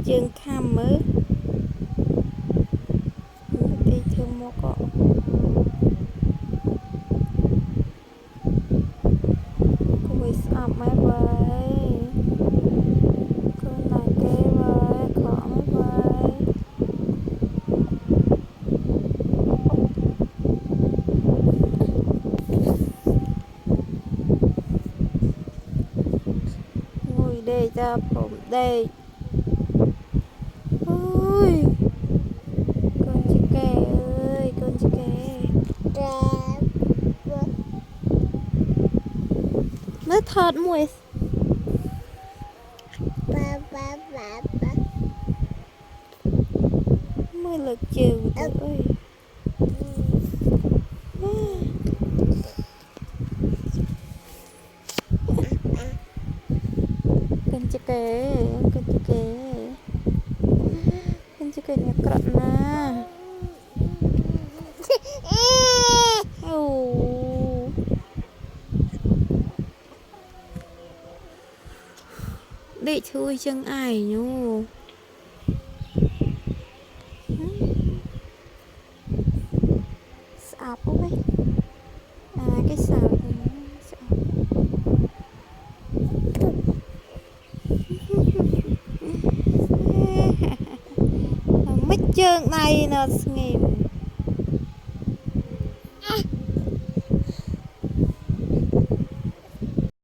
chương khăm mới đi theo mua cọ cô bị sập máy vậy cô này kế vậy khó máy vậy ngồi đây raผมđây ôi con chị kè ơi con chị kè nó thật mùi mùi lực chiều ơi con chị kè con chị kè con chị kè nhà cận nè để chui chân ai nhô sạp không ấy cái sạp mất chân này nó nghỉ